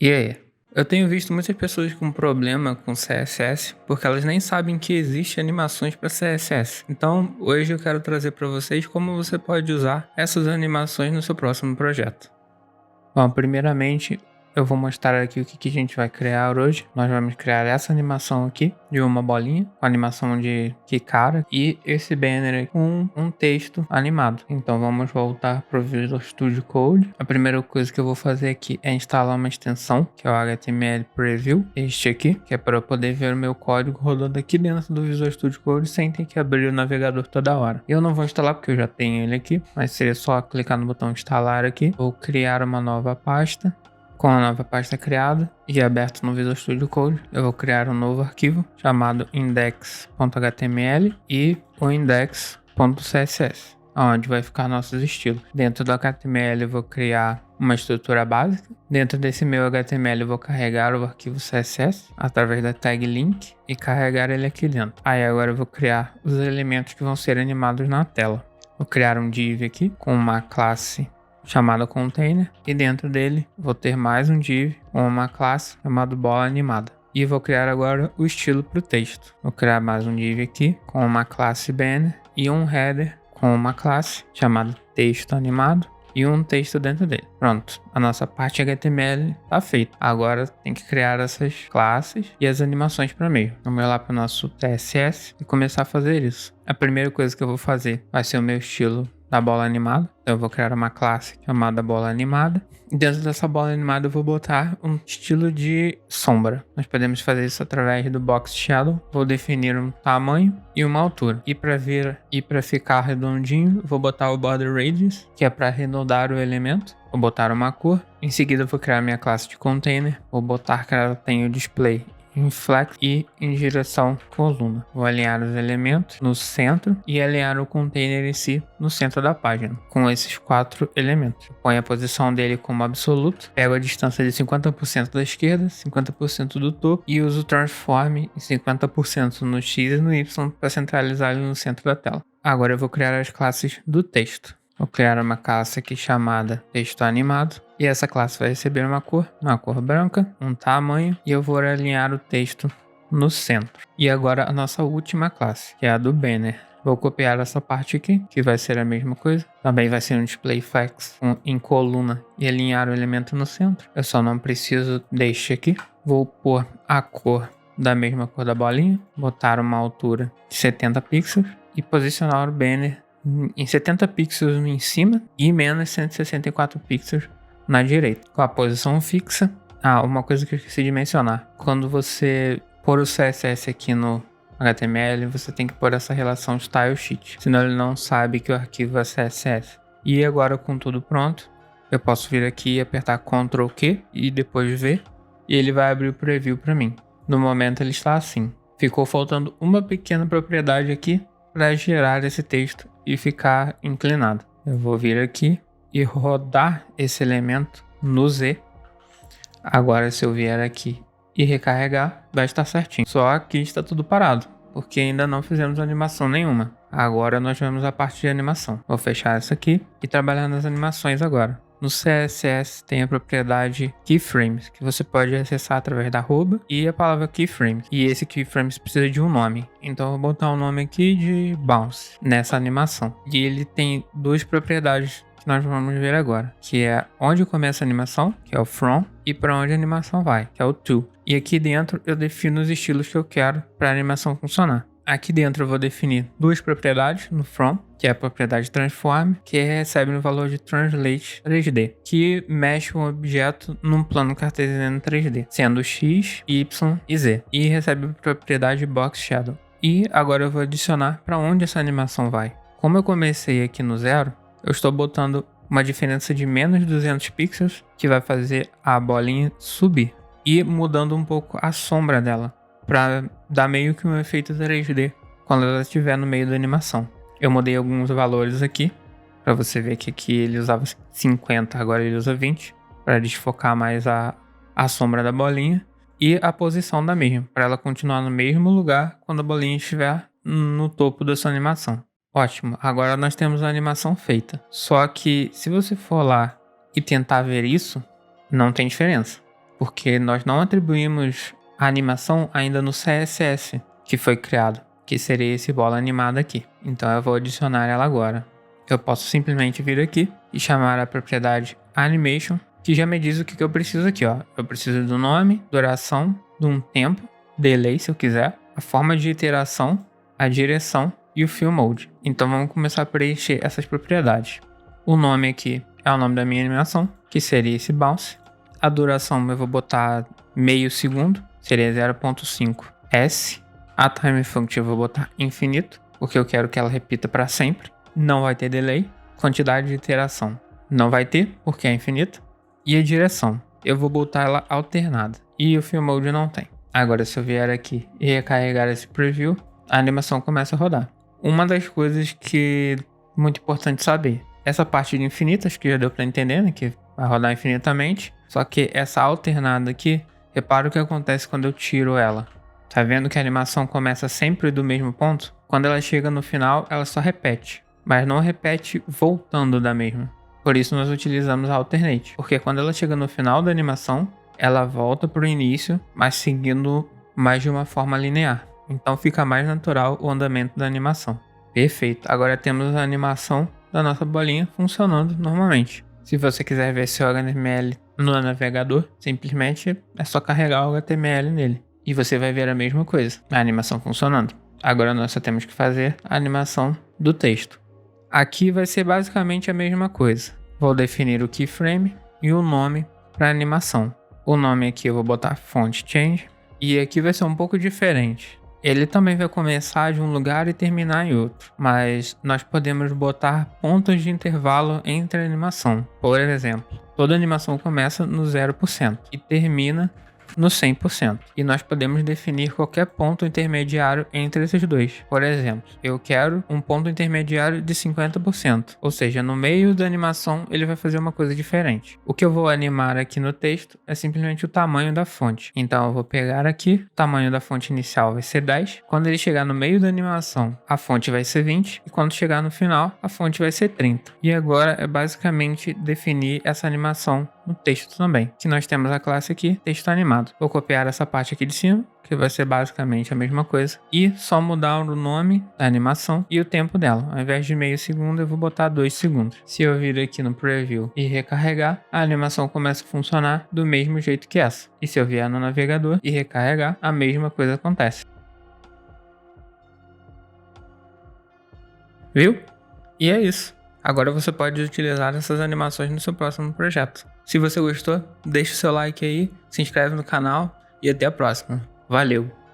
E aí? Eu tenho visto muitas pessoas com problema com CSS porque elas nem sabem que existe animações para CSS. Então, hoje eu quero trazer para vocês como você pode usar essas animações no seu próximo projeto. Bom, primeiramente eu vou mostrar aqui o que a gente vai criar hoje. Nós vamos criar essa animação aqui de uma bolinha, com animação de Kikara, e esse banner aqui com um texto animado. Então vamos voltar para o Visual Studio Code. A primeira coisa que eu vou fazer aqui é instalar uma extensão, que é o HTML Preview, este aqui, que é para eu poder ver o meu código rodando aqui dentro do Visual Studio Code sem ter que abrir o navegador toda hora. Eu não vou instalar porque eu já tenho ele aqui, mas seria só clicar no botão instalar aqui. Vou criar uma nova pasta. Com a nova pasta criada e aberta no Visual Studio Code, eu vou criar um novo arquivo chamado index.html e o index.css, onde vai ficar nossos estilos. Dentro do HTML eu vou criar uma estrutura básica. Dentro desse meu HTML eu vou carregar o arquivo CSS através da tag link e carregar ele aqui dentro. Aí agora eu vou criar os elementos que vão ser animados na tela. Vou criar um div aqui com uma classe chamada container, e dentro dele vou ter mais um div com uma classe chamada bola animada. E vou criar agora o estilo para o texto. Vou criar mais um div aqui com uma classe banner e um header com uma classe chamada texto animado e um texto dentro dele. Pronto, a nossa parte HTML está feita. Agora tem que criar essas classes e as animações para meio. Vamos lá para o nosso CSS e começar a fazer isso. A primeira coisa que eu vou fazer vai ser o meu estilo da bola animada. Então eu vou criar uma classe chamada bola animada. E dentro dessa bola animada eu vou botar um estilo de sombra. Nós podemos fazer isso através do box shadow. Vou definir um tamanho e uma altura. E para ficar redondinho, vou botar o border radius, que é para arredondar o elemento. Vou botar uma cor. Em seguida eu vou criar minha classe de container. Vou botar que ela tenha o display em flex e em direção coluna. Vou alinhar os elementos no centro e alinhar o container em si no centro da página, com esses 4 elementos. Ponho a posição dele como absoluto, pego a distância de 50% da esquerda, 50% do topo e uso o transform em 50% no X e no Y para centralizar ele no centro da tela. Agora eu vou criar as classes do texto. Vou criar uma classe aqui chamada texto animado. E essa classe vai receber uma cor branca, um tamanho, e eu vou alinhar o texto no centro. E agora a nossa última classe, que é a do banner. Vou copiar essa parte aqui, que vai ser a mesma coisa. Também vai ser um display flex em coluna e alinhar o elemento no centro. Eu só não preciso deste aqui. Vou pôr a cor da mesma cor da bolinha, botar uma altura de 70 pixels e posicionar o banner em 70 pixels em cima e menos 164 pixels na direita, com a posição fixa. Uma coisa que eu esqueci de mencionar. Quando você pôr o CSS aqui no HTML, você tem que pôr essa relação style sheet, senão ele não sabe que o arquivo é CSS. E agora com tudo pronto, eu posso vir aqui e apertar Ctrl Q e depois V, e ele vai abrir o preview para mim. No momento ele está assim. Ficou faltando uma pequena propriedade aqui para gerar esse texto e ficar inclinado. Eu vou vir aqui e rodar esse elemento no Z. Agora se eu vier aqui e recarregar, vai estar certinho. Só aqui está tudo parado, porque ainda não fizemos animação nenhuma. Agora nós vamos à parte de animação. Vou fechar essa aqui e trabalhar nas animações agora. No CSS tem a propriedade keyframes, que você pode acessar através da arroba e a palavra keyframes. E esse keyframes precisa de um nome. Então eu vou botar um nome aqui de bounce nessa animação. E ele tem 2 propriedades que nós vamos ver agora, que é onde começa a animação, que é o from, e para onde a animação vai, que é o to. E aqui dentro eu defino os estilos que eu quero para a animação funcionar. Aqui dentro eu vou definir 2 propriedades no from, que é a propriedade transform, que recebe o valor de translate 3D, que mexe um objeto num plano cartesiano 3D, sendo x, y e z, e recebe a propriedade box shadow. E agora eu vou adicionar para onde essa animação vai. Como eu comecei aqui no 0, eu estou botando uma diferença de menos 200 pixels, que vai fazer a bolinha subir, e mudando um pouco a sombra dela, para dar meio que um efeito 3D quando ela estiver no meio da animação. Eu mudei alguns valores aqui, para você ver que aqui ele usava 50, agora ele usa 20, para desfocar mais a sombra da bolinha, e a posição da mesma, para ela continuar no mesmo lugar quando a bolinha estiver no topo da sua animação. Ótimo, agora nós temos a animação feita. Só que se você for lá e tentar ver isso, não tem diferença. porque nós não atribuímos a animação ainda no CSS que foi criado, que seria esse bola animada aqui. Então eu vou adicionar ela agora. Eu posso simplesmente vir aqui e chamar a propriedade animation, que já me diz o que eu preciso aqui, ó. Eu preciso do nome, duração, de um tempo, delay se eu quiser, a forma de iteração, a direção e o fill mode. Então vamos começar a preencher essas propriedades. O nome aqui é o nome da minha animação, que seria esse bounce. A duração eu vou botar meio segundo, seria 0.5 S. A time function eu vou botar infinito, porque eu quero que ela repita para sempre. Não vai ter delay. Quantidade de iteração não vai ter, porque é infinito. E a direção, eu vou botar ela alternada. E o fill mode não tem. Agora se eu vier aqui e recarregar esse preview, a animação começa a rodar. Uma das coisas que é muito importante saber, essa parte de infinito, acho que já deu para entender, né? Que vai rodar infinitamente. Só que essa alternada aqui, repara o que acontece quando eu tiro ela. Tá vendo que a animação começa sempre do mesmo ponto? Quando ela chega no final, ela só repete, mas não repete voltando da mesma. Por isso nós utilizamos a alternate, porque quando ela chega no final da animação, ela volta para o início, mas seguindo mais de uma forma linear. Então fica mais natural o andamento da animação. Perfeito, agora temos a animação da nossa bolinha funcionando normalmente. Se você quiser ver seu HTML no navegador, simplesmente é só carregar o HTML nele. E você vai ver a mesma coisa, a animação funcionando. Agora nós só temos que fazer a animação do texto. Aqui vai ser basicamente a mesma coisa. Vou definir o keyframe e o nome para a animação. O nome aqui eu vou botar font change. E aqui vai ser um pouco diferente. Ele também vai começar de um lugar e terminar em outro. Mas nós podemos botar pontos de intervalo entre a animação. Por exemplo, toda animação começa no 0% e termina no 100%. E nós podemos definir qualquer ponto intermediário entre esses dois. Por exemplo, eu quero um ponto intermediário de 50%. Ou seja, no meio da animação ele vai fazer uma coisa diferente. O que eu vou animar aqui no texto é simplesmente o tamanho da fonte. Então eu vou pegar aqui, o tamanho da fonte inicial vai ser 10. Quando ele chegar no meio da animação, a fonte vai ser 20. E quando chegar no final, a fonte vai ser 30. E agora é basicamente definir essa animação no texto também, que nós temos a classe aqui, texto animado. Vou copiar essa parte aqui de cima, que vai ser basicamente a mesma coisa, e só mudar o nome da animação e o tempo dela. Ao invés de meio segundo, eu vou botar 2 segundos. Se eu vir aqui no preview e recarregar, a animação começa a funcionar do mesmo jeito que essa. E se eu vier no navegador e recarregar, a mesma coisa acontece. Viu? E é isso. Agora você pode utilizar essas animações no seu próximo projeto. Se você gostou, deixa o seu like aí, se inscreve no canal e até a próxima. Valeu!